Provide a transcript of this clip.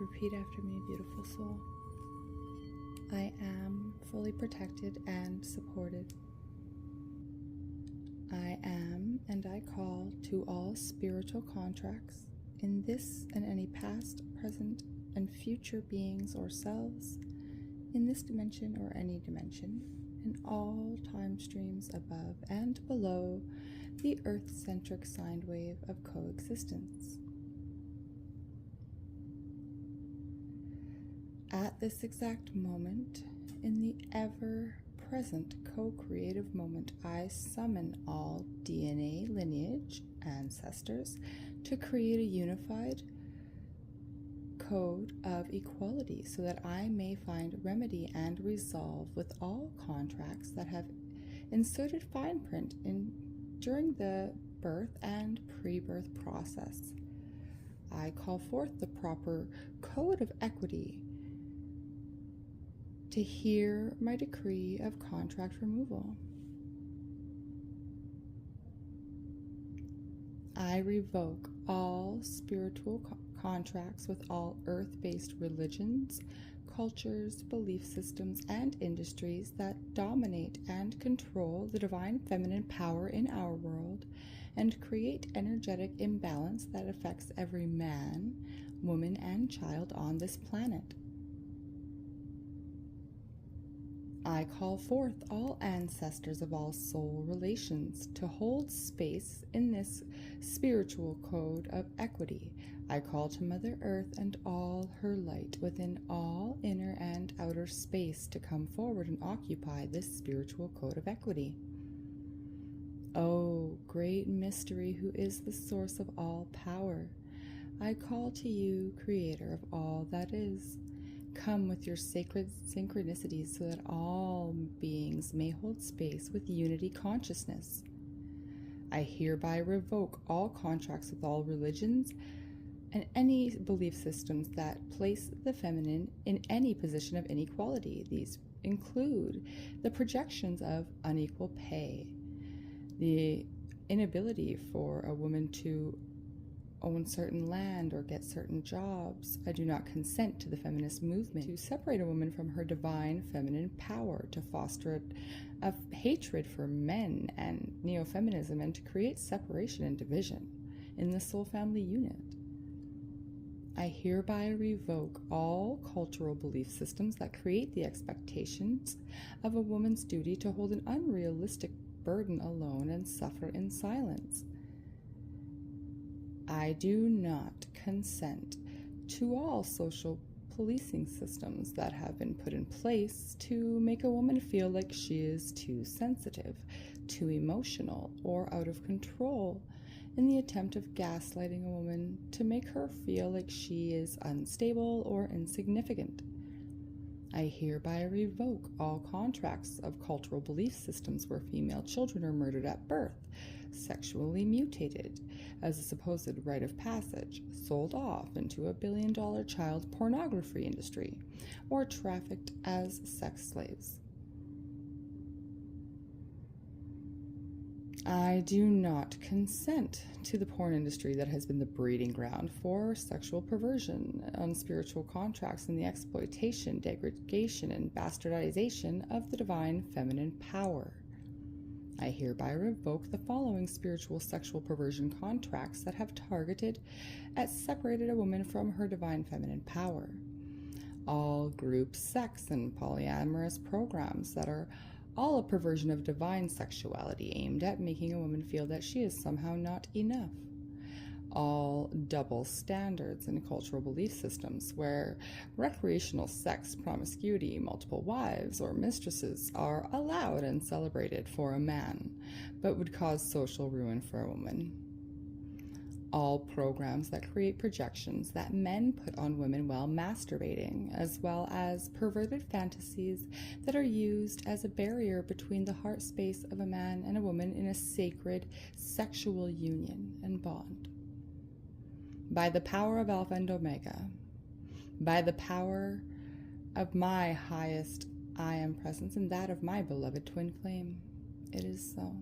Repeat after me, beautiful soul. I am fully protected and supported. I am, and I call to all spiritual contracts in this and any past, present, and future beings or selves, in this dimension or any dimension, in all time streams above and below the earth-centric sine wave of coexistence. At this exact moment, in the ever-present co-creative moment, I summon all DNA, lineage, ancestors to create a unified code of equality so that I may find remedy and resolve with all contracts that have inserted fine print during the birth and pre-birth process. I call forth the proper code of equity to hear my decree of contract removal. I revoke all spiritual contracts with all earth-based religions, cultures, belief systems, and industries that dominate and control the divine feminine power in our world and create energetic imbalance that affects every man, woman, and child on this planet. I call forth all ancestors of all soul relations to hold space in this spiritual code of equity. I call to Mother Earth and all her light within all inner and outer space to come forward and occupy this spiritual code of equity. Oh, great mystery, who is the source of all power, I call to you, Creator of all that is. Come with your sacred synchronicities so that all beings may hold space with unity consciousness. I hereby revoke all contracts with all religions and any belief systems that place the feminine in any position of inequality. These include the projections of unequal pay, the inability for a woman to own certain land or get certain jobs. I do not consent to the feminist movement to separate a woman from her divine feminine power, to foster a hatred for men and neo-feminism, and to create separation and division in the soul family unit. I hereby revoke all cultural belief systems that create the expectations of a woman's duty to hold an unrealistic burden alone and suffer in silence. I do not consent to all social policing systems that have been put in place to make a woman feel like she is too sensitive, too emotional, or out of control, in the attempt of gaslighting a woman to make her feel like she is unstable or insignificant. I hereby revoke all contracts of cultural belief systems where female children are murdered at birth, sexually mutated as a supposed rite of passage, sold off into a billion-dollar child pornography industry, or trafficked as sex slaves. I do not consent to the porn industry that has been the breeding ground for sexual perversion, unspiritual contracts, and the exploitation, degradation, and bastardization of the divine feminine power. I hereby revoke the following spiritual sexual perversion contracts that have targeted and separated a woman from her divine feminine power. All group sex and polyamorous programs that are all a perversion of divine sexuality aimed at making a woman feel that she is somehow not enough. All double standards and cultural belief systems where recreational sex, promiscuity, multiple wives, or mistresses are allowed and celebrated for a man, but would cause social ruin for a woman. All programs that create projections that men put on women while masturbating, as well as perverted fantasies that are used as a barrier between the heart space of a man and a woman in a sacred sexual union and bond. By the power of Alpha and Omega, by the power of my highest I am presence and that of my beloved twin flame, it is so.